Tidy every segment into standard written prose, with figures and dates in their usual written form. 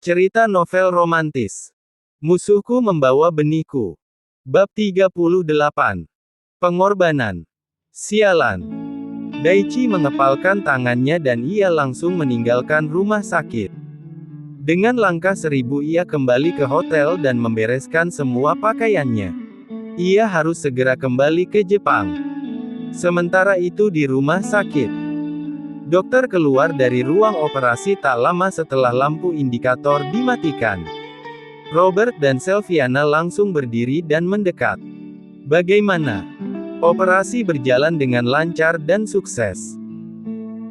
Cerita novel romantis. Musuhku membawa benihku. Bab 38. Pengorbanan. Sialan. Daichi mengepalkan tangannya dan ia langsung meninggalkan rumah sakit. Dengan langkah 1000 ia kembali ke hotel dan membereskan semua pakaiannya. Ia harus segera kembali ke Jepang. Sementara itu di rumah sakit, dokter keluar dari ruang operasi tak lama setelah lampu indikator dimatikan. Robert dan Selviana langsung berdiri dan mendekat. Bagaimana? Operasi berjalan dengan lancar dan sukses.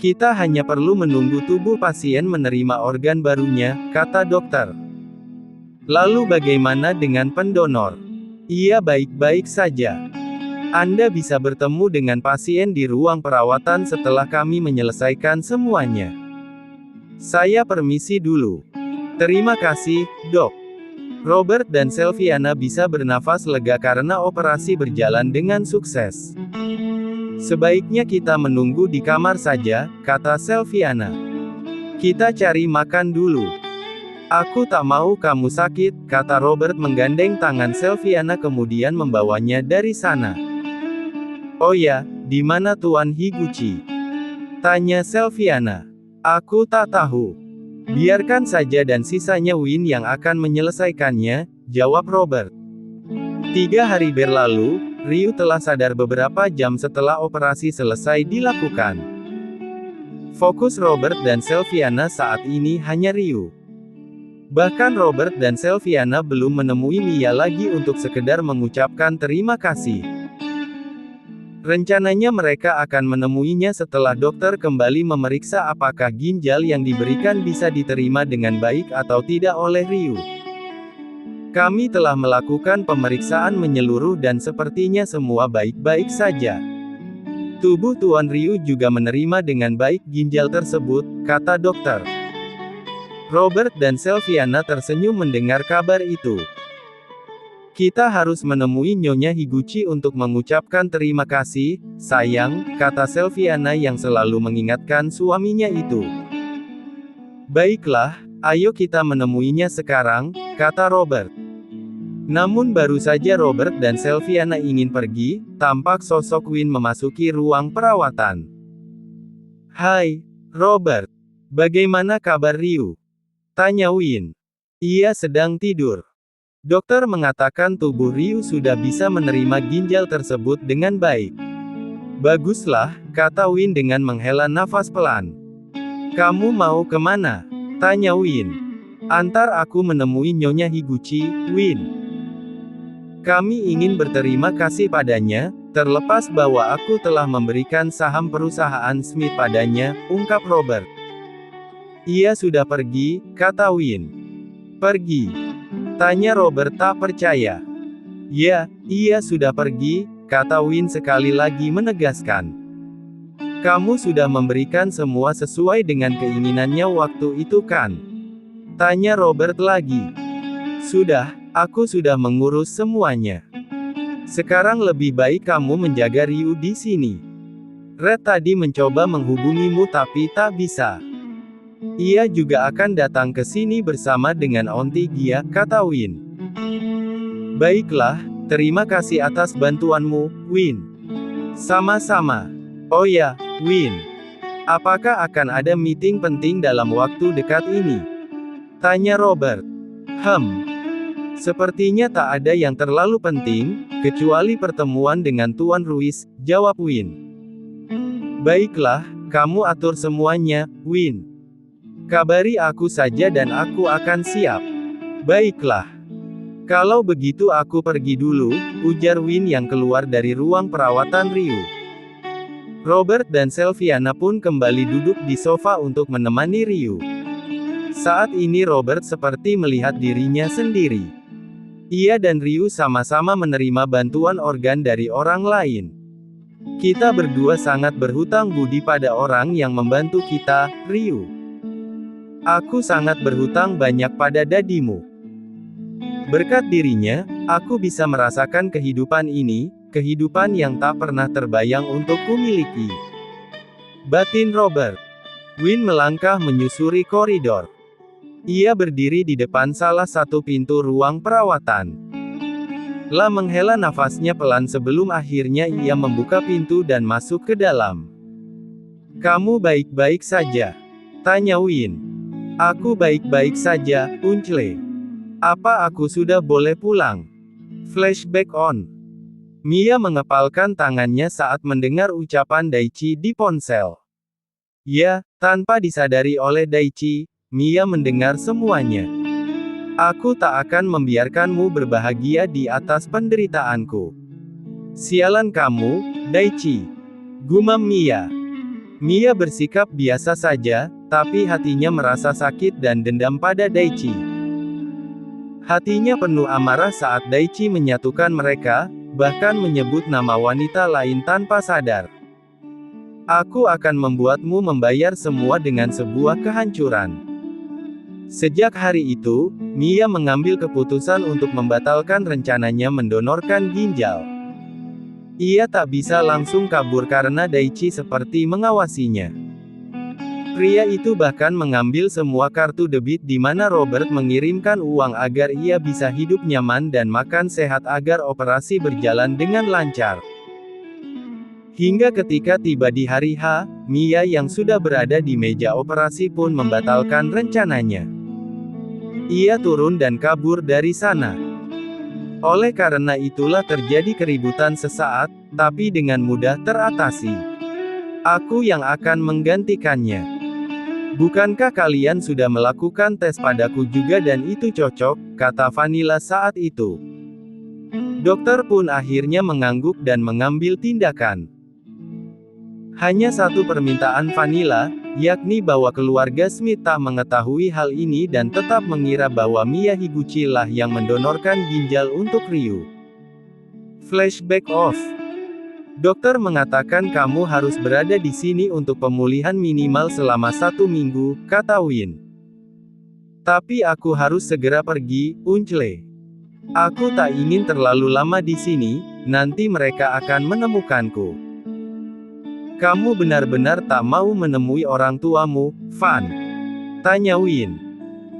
Kita hanya perlu menunggu tubuh pasien menerima organ barunya, kata dokter. Lalu bagaimana dengan pendonor? Ia baik-baik saja. Anda bisa bertemu dengan pasien di ruang perawatan setelah kami menyelesaikan semuanya. Saya permisi dulu. Terima kasih, dok. Robert dan Selviana bisa bernafas lega karena operasi berjalan dengan sukses. Sebaiknya kita menunggu di kamar saja, kata Selviana. Kita cari makan dulu. Aku tak mau kamu sakit, kata Robert menggandeng tangan Selviana kemudian membawanya dari sana. Oh ya, di mana Tuan Higuchi? Tanya Selviana. Aku tak tahu. Biarkan saja dan sisanya Win yang akan menyelesaikannya, jawab Robert. 3 hari berlalu, Ryu telah sadar beberapa jam setelah operasi selesai dilakukan. Fokus Robert dan Selviana saat ini hanya Ryu. Bahkan Robert dan Selviana belum menemui Mia lagi untuk sekedar mengucapkan terima kasih. Rencananya mereka akan menemuinya setelah dokter kembali memeriksa apakah ginjal yang diberikan bisa diterima dengan baik atau tidak oleh Ryu. Kami telah melakukan pemeriksaan menyeluruh dan sepertinya semua baik-baik saja. Tubuh Tuan Ryu juga menerima dengan baik ginjal tersebut, kata dokter. Robert dan Selviana tersenyum mendengar kabar itu. Kita harus menemui Nyonya Higuchi untuk mengucapkan terima kasih, sayang, kata Selviana yang selalu mengingatkan suaminya itu. Baiklah, ayo kita menemuinya sekarang, kata Robert. Namun baru saja Robert dan Selviana ingin pergi, tampak sosok Win memasuki ruang perawatan. Hai, Robert. Bagaimana kabar Ryu? Tanya Win. Ia sedang tidur. Dokter mengatakan tubuh Ryu sudah bisa menerima ginjal tersebut dengan baik. Baguslah, kata Win dengan menghela nafas pelan. Kamu mau kemana? Tanya Win. Antar aku menemui Nyonya Higuchi, Win. Kami ingin berterima kasih padanya, terlepas bahwa aku telah memberikan saham perusahaan Smith padanya, ungkap Robert. Ia sudah pergi, kata Win. Pergi? Tanya Robert tak percaya. Ya, ia sudah pergi, kata Win sekali lagi menegaskan. Kamu sudah memberikan semua sesuai dengan keinginannya waktu itu kan? Tanya Robert lagi. Sudah, aku sudah mengurus semuanya. Sekarang lebih baik kamu menjaga Ryu di sini. Red tadi mencoba menghubungimu tapi tak bisa. Ia juga akan datang ke sini bersama dengan Onti Gia, kata Win. Baiklah, terima kasih atas bantuanmu, Win. Sama-sama. Oh ya, Win. Apakah akan ada meeting penting dalam waktu dekat ini? Tanya Robert. Sepertinya tak ada yang terlalu penting, kecuali pertemuan dengan Tuan Ruiz, jawab Win. Baiklah, kamu atur semuanya, Win. Kabari aku saja dan aku akan siap. Baiklah. Kalau begitu aku pergi dulu, ujar Win yang keluar dari ruang perawatan Ryu. Robert dan Selviana pun kembali duduk di sofa untuk menemani Ryu. Saat ini Robert seperti melihat dirinya sendiri. Ia dan Ryu sama-sama menerima bantuan organ dari orang lain. Kita berdua sangat berhutang budi pada orang yang membantu kita, Ryu. Aku sangat berhutang banyak pada dadimu. Berkat dirinya, aku bisa merasakan kehidupan ini, kehidupan yang tak pernah terbayang untuk kumiliki. Batin Robert. Win melangkah menyusuri koridor. Ia berdiri di depan salah satu pintu ruang perawatan. La menghela nafasnya pelan sebelum akhirnya ia membuka pintu dan masuk ke dalam. "Kamu baik-baik saja?" tanya Win. "Aku baik-baik saja, Unchle. Apa aku sudah boleh pulang?" Flashback on. Mia mengepalkan tangannya saat mendengar ucapan Daichi di ponsel. Ya, tanpa disadari oleh Daichi, Mia mendengar semuanya. "Aku tak akan membiarkanmu berbahagia di atas penderitaanku." "Sialan kamu, Daichi," gumam Mia. Mia bersikap biasa saja, tapi hatinya merasa sakit dan dendam pada Daichi. Hatinya penuh amarah saat Daichi menyatukan mereka, bahkan menyebut nama wanita lain tanpa sadar. "Aku akan membuatmu membayar semua dengan sebuah kehancuran." Sejak hari itu, Mia mengambil keputusan untuk membatalkan rencananya mendonorkan ginjal. Ia tak bisa langsung kabur karena Daichi seperti mengawasinya. Pria itu bahkan mengambil semua kartu debit di mana Robert mengirimkan uang agar ia bisa hidup nyaman dan makan sehat agar operasi berjalan dengan lancar. Hingga ketika tiba di hari H, Mia yang sudah berada di meja operasi pun membatalkan rencananya. Ia turun dan kabur dari sana. Oleh karena itulah terjadi keributan sesaat, tapi dengan mudah teratasi. "Aku yang akan menggantikannya. Bukankah kalian sudah melakukan tes padaku juga dan itu cocok?" kata Vanilla saat itu. Dokter pun akhirnya mengangguk dan mengambil tindakan. Hanya satu permintaan Vanilla, yakni bahwa keluarga Smith tak mengetahui hal ini dan tetap mengira bahwa Mia Higuchi lah yang mendonorkan ginjal untuk Ryu. Flashback off. "Dokter mengatakan kamu harus berada di sini untuk pemulihan minimal selama 1 minggu," kata Win. "Tapi aku harus segera pergi, Unchle. Aku tak ingin terlalu lama di sini, nanti mereka akan menemukanku." "Kamu benar-benar tak mau menemui orang tuamu, Van?" tanya Win.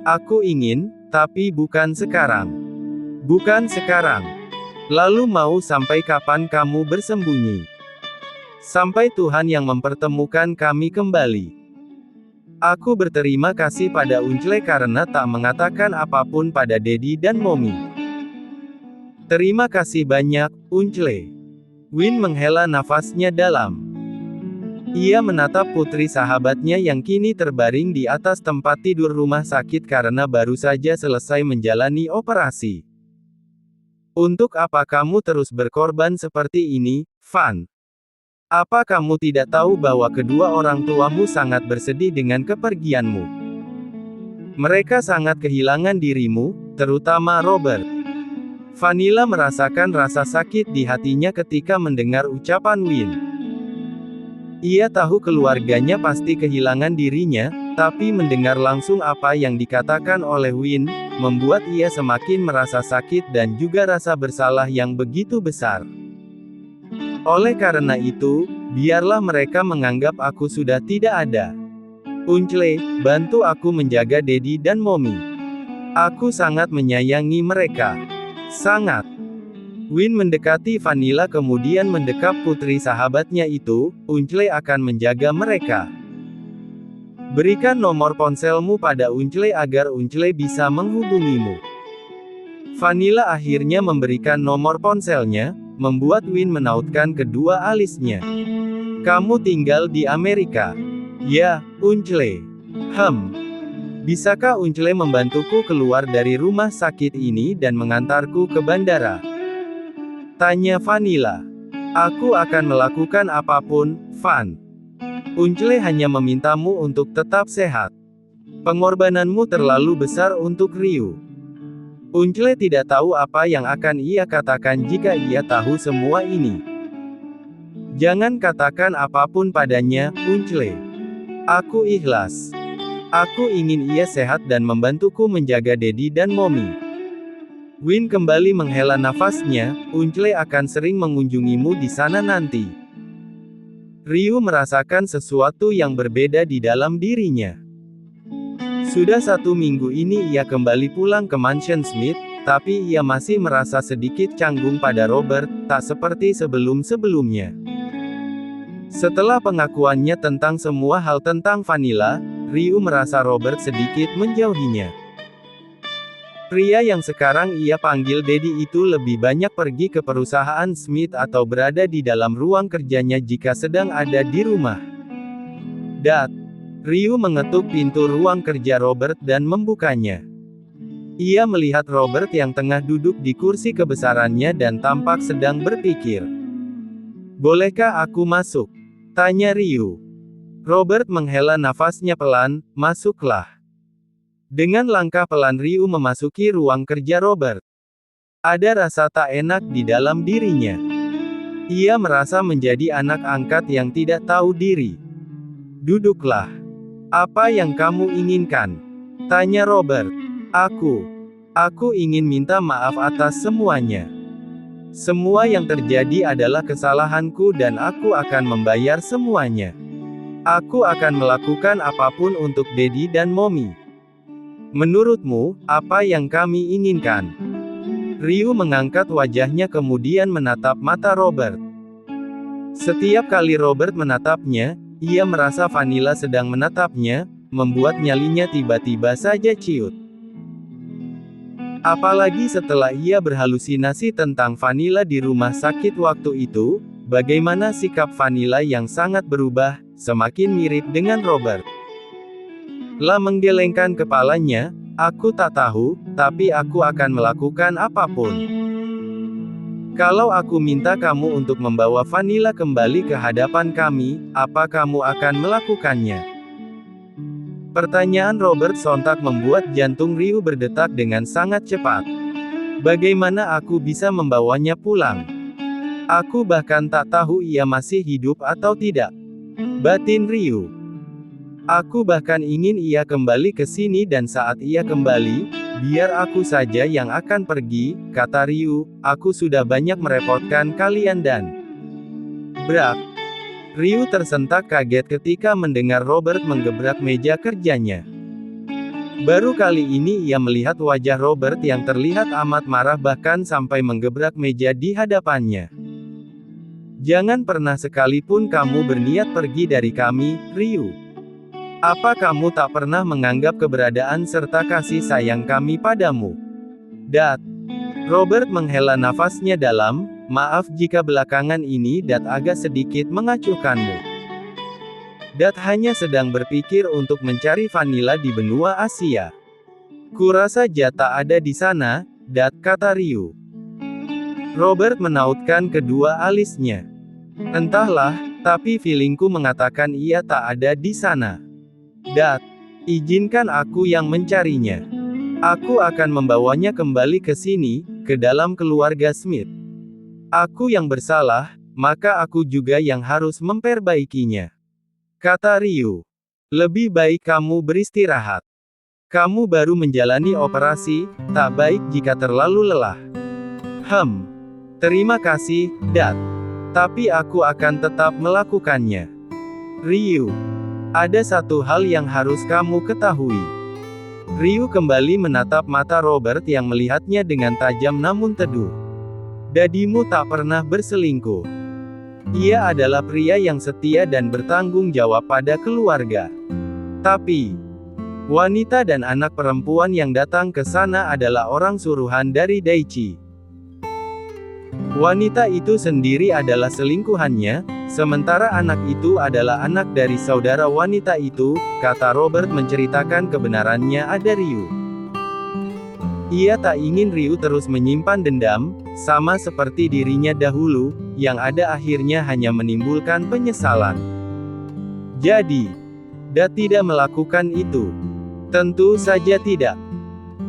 "Aku ingin, tapi bukan sekarang." "Bukan sekarang? Lalu mau sampai kapan kamu bersembunyi?" "Sampai Tuhan yang mempertemukan kami kembali. Aku berterima kasih pada Unchle karena tak mengatakan apapun pada Dedi dan Mommy." "Terima kasih banyak, Unchle." Win menghela nafasnya dalam. Ia menatap putri sahabatnya yang kini terbaring di atas tempat tidur rumah sakit karena baru saja selesai menjalani operasi. "Untuk apa kamu terus berkorban seperti ini, Van? Apa kamu tidak tahu bahwa kedua orang tuamu sangat bersedih dengan kepergianmu? Mereka sangat kehilangan dirimu, terutama Robert." Vanilla merasakan rasa sakit di hatinya ketika mendengar ucapan Win. Ia tahu keluarganya pasti kehilangan dirinya, tapi mendengar langsung apa yang dikatakan oleh Win, membuat ia semakin merasa sakit dan juga rasa bersalah yang begitu besar. "Oleh karena itu, biarlah mereka menganggap aku sudah tidak ada. Unchle, bantu aku menjaga Dedi dan Mommy. Aku sangat menyayangi mereka. Sangat." Win mendekati Vanilla kemudian mendekap putri sahabatnya itu, "Unchle akan menjaga mereka. Berikan nomor ponselmu pada Unchle agar Unchle bisa menghubungimu." Vanilla akhirnya memberikan nomor ponselnya, membuat Win menautkan kedua alisnya. "Kamu tinggal di Amerika?" "Ya, Unchle." Bisakah Unchle membantuku keluar dari rumah sakit ini dan mengantarku ke bandara?" tanya Vanilla. "Aku akan melakukan apapun, Van. Unchle hanya memintamu untuk tetap sehat. Pengorbananmu terlalu besar untuk Ryu." Unchle tidak tahu apa yang akan ia katakan jika ia tahu semua ini. "Jangan katakan apapun padanya, Unchle. Aku ikhlas. Aku ingin ia sehat dan membantuku menjaga Dedi dan Mommy." Win kembali menghela nafasnya, "Unchle akan sering mengunjungimu di sana nanti." Ryu merasakan sesuatu yang berbeda di dalam dirinya. Sudah 1 minggu ini ia kembali pulang ke Mansion Smith, tapi ia masih merasa sedikit canggung pada Robert, tak seperti sebelum-sebelumnya. Setelah pengakuannya tentang semua hal tentang Vanilla, Ryu merasa Robert sedikit menjauhinya. Pria yang sekarang ia panggil Daddy itu lebih banyak pergi ke perusahaan Smith atau berada di dalam ruang kerjanya jika sedang ada di rumah. Dad. Ryu mengetuk pintu ruang kerja Robert dan membukanya. Ia melihat Robert yang tengah duduk di kursi kebesarannya dan tampak sedang berpikir. "Bolehkah aku masuk?" tanya Ryu. Robert menghela nafasnya pelan, "Masuklah." Dengan langkah pelan Ryu memasuki ruang kerja Robert. Ada rasa tak enak di dalam dirinya. Ia merasa menjadi anak angkat yang tidak tahu diri. "Duduklah. Apa yang kamu inginkan?" tanya Robert. Aku ingin minta maaf atas semuanya. Semua yang terjadi adalah kesalahanku dan aku akan membayar semuanya. Aku akan melakukan apapun untuk Daddy dan Mommy. Menurutmu, apa yang kami inginkan? Ryu mengangkat wajahnya kemudian menatap mata Robert. Setiap kali Robert menatapnya, ia merasa Vanilla sedang menatapnya, membuat nyalinya tiba-tiba saja ciut. Apalagi setelah ia berhalusinasi tentang Vanilla di rumah sakit waktu itu, bagaimana sikap Vanilla yang sangat berubah, semakin mirip dengan Robert. La menggelengkan kepalanya, "Aku tak tahu, tapi aku akan melakukan apapun. Kalau aku minta kamu untuk membawa Vanilla kembali ke hadapan kami, apa kamu akan melakukannya?" Pertanyaan Robert sontak membuat jantung Ryu berdetak dengan sangat cepat. "Bagaimana aku bisa membawanya pulang? Aku bahkan tak tahu ia masih hidup atau tidak," batin Ryu. "Aku bahkan ingin ia kembali ke sini dan saat ia kembali, biar aku saja yang akan pergi," kata Ryu. "Aku sudah banyak merepotkan kalian dan..." Brak. Ryu tersentak kaget ketika mendengar Robert menggebrak meja kerjanya. Baru kali ini ia melihat wajah Robert yang terlihat amat marah bahkan sampai menggebrak meja di hadapannya. "Jangan pernah sekalipun kamu berniat pergi dari kami, Ryu. Apa kamu tak pernah menganggap keberadaan serta kasih sayang kami padamu?" Dad. Robert menghela nafasnya dalam, "Maaf jika belakangan ini Dad agak sedikit mengacuhkanmu. Dad hanya sedang berpikir untuk mencari Vanilla di benua Asia. Kurasa Jata ada di sana, Dad," kata Ryu. Robert menautkan kedua alisnya. "Entahlah, tapi feelingku mengatakan ia tak ada di sana. Dad, izinkan aku yang mencarinya. Aku akan membawanya kembali ke sini, ke dalam keluarga Smith. Aku yang bersalah, maka aku juga yang harus memperbaikinya," kata Ryu. "Lebih baik kamu beristirahat. Kamu baru menjalani operasi, tak baik jika terlalu lelah." Terima kasih, Dad. Tapi aku akan tetap melakukannya." "Ryu, ada satu hal yang harus kamu ketahui." Ryu kembali menatap mata Robert yang melihatnya dengan tajam namun teduh. "Dadimu tak pernah berselingkuh. Ia adalah pria yang setia dan bertanggung jawab pada keluarga. Tapi, wanita dan anak perempuan yang datang ke sana adalah orang suruhan dari Daichi. Wanita itu sendiri adalah selingkuhannya, sementara anak itu adalah anak dari saudara wanita itu," kata Robert menceritakan kebenarannya ada Ryu. Ia tak ingin Ryu terus menyimpan dendam, sama seperti dirinya dahulu, yang ada akhirnya hanya menimbulkan penyesalan. "Jadi, Dad tidak melakukan itu?" "Tentu saja tidak.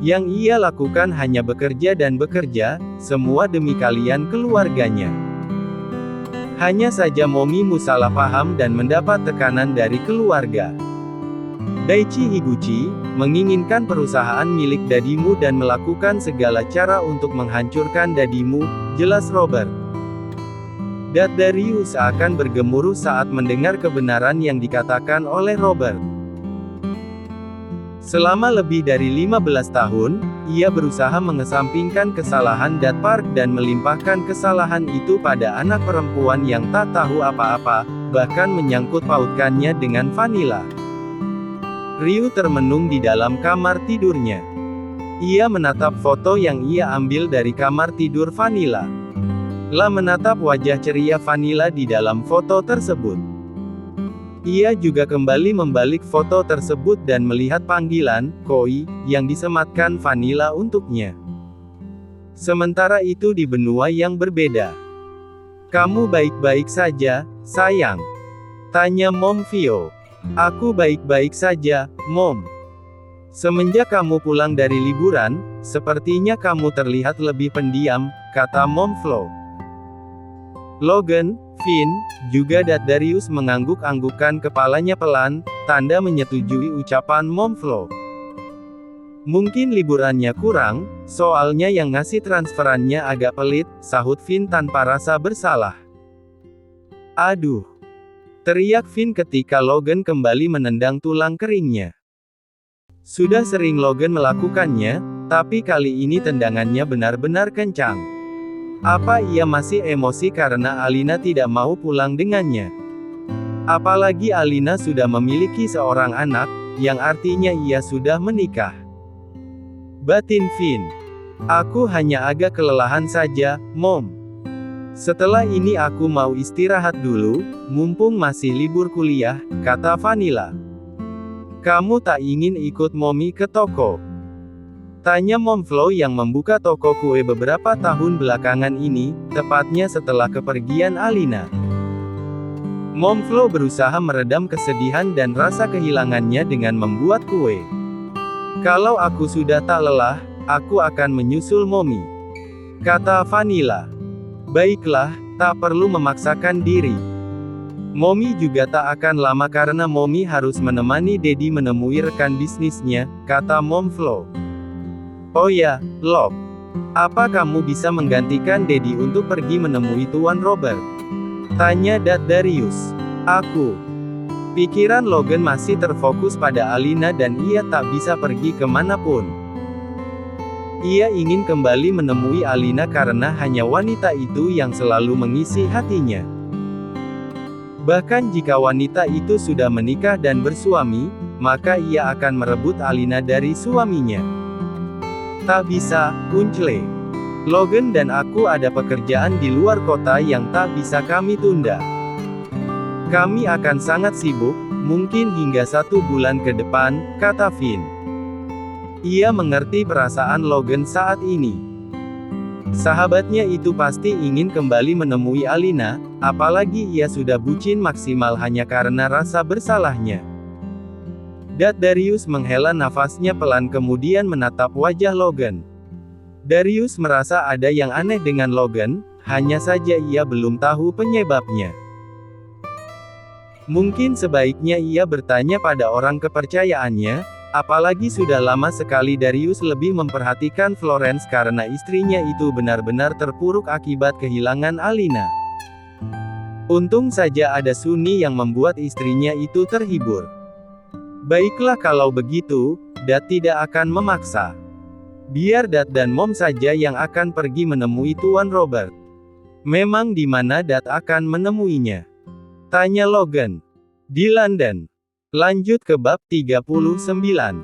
Yang ia lakukan hanya bekerja dan bekerja, semua demi kalian keluarganya. Hanya saja Momimu salah paham dan mendapat tekanan dari keluarga. Daichi Higuchi menginginkan perusahaan milik dadimu dan melakukan segala cara untuk menghancurkan dadimu," jelas Robert. Dad Ryu seakan bergemuruh saat mendengar kebenaran yang dikatakan oleh Robert. Selama lebih dari 15 tahun, ia berusaha mengesampingkan kesalahan Dat Park dan melimpahkan kesalahan itu pada anak perempuan yang tak tahu apa-apa, bahkan menyangkut pautkannya dengan Vanilla. Ryu termenung di dalam kamar tidurnya. Ia menatap foto yang ia ambil dari kamar tidur Vanilla. La menatap wajah ceria Vanilla di dalam foto tersebut. Ia juga kembali membalik foto tersebut dan melihat panggilan, Koi, yang disematkan Vanilla untuknya. Sementara itu di benua yang berbeda. "Kamu baik-baik saja, sayang?" tanya Mom Vio. "Aku baik-baik saja, Mom. Semenjak kamu pulang dari liburan, sepertinya kamu terlihat lebih pendiam," kata Mom Flo. Logan, Finn, juga Darius mengangguk-anggukkan kepalanya pelan, tanda menyetujui ucapan Mom Flo. "Mungkin liburannya kurang, soalnya yang ngasih transferannya agak pelit," sahut Finn tanpa rasa bersalah. "Aduh!" teriak Finn ketika Logan kembali menendang tulang keringnya. Sudah sering Logan melakukannya, tapi kali ini tendangannya benar-benar kencang. Apa ia masih emosi karena Alina tidak mau pulang dengannya? Apalagi Alina sudah memiliki seorang anak, yang artinya ia sudah menikah. Batin Finn. "Aku hanya agak kelelahan saja, Mom. Setelah ini aku mau istirahat dulu, mumpung masih libur kuliah," kata Vanilla. "Kamu tak ingin ikut Mommy ke toko?" tanya Mom Flo yang membuka toko kue beberapa tahun belakangan ini, tepatnya setelah kepergian Alina. Mom Flo berusaha meredam kesedihan dan rasa kehilangannya dengan membuat kue. "Kalau aku sudah tak lelah, aku akan menyusul Mommy," kata Vanilla. "Baiklah, tak perlu memaksakan diri. Mommy juga tak akan lama karena Mommy harus menemani Daddy menemui rekan bisnisnya," kata Mom Flo. "Oh ya, Love. Apa kamu bisa menggantikan Daddy untuk pergi menemui Tuan Robert?" tanya Darius. "Aku." Pikiran Logan masih terfokus pada Alina dan ia tak bisa pergi kemanapun. Ia ingin kembali menemui Alina karena hanya wanita itu yang selalu mengisi hatinya. Bahkan jika wanita itu sudah menikah dan bersuami, maka ia akan merebut Alina dari suaminya. "Tak bisa, Uncle. Logan dan aku ada pekerjaan di luar kota yang tak bisa kami tunda. Kami akan sangat sibuk, mungkin hingga 1 bulan ke depan," kata Finn. Ia mengerti perasaan Logan saat ini. Sahabatnya itu pasti ingin kembali menemui Alina, apalagi ia sudah bucin maksimal hanya karena rasa bersalahnya. Darius menghela nafasnya pelan kemudian menatap wajah Logan. Darius merasa ada yang aneh dengan Logan, hanya saja ia belum tahu penyebabnya. Mungkin sebaiknya ia bertanya pada orang kepercayaannya, apalagi sudah lama sekali Darius lebih memperhatikan Florence karena istrinya itu benar-benar terpuruk akibat kehilangan Alina. Untung saja ada Sunny yang membuat istrinya itu terhibur. Baiklah kalau begitu, Dad tidak akan memaksa. Biar Dad dan Mom saja yang akan pergi menemui Tuan Robert. "Memang di mana Dad akan menemuinya?" tanya Logan. "Di London." Lanjut ke bab 39.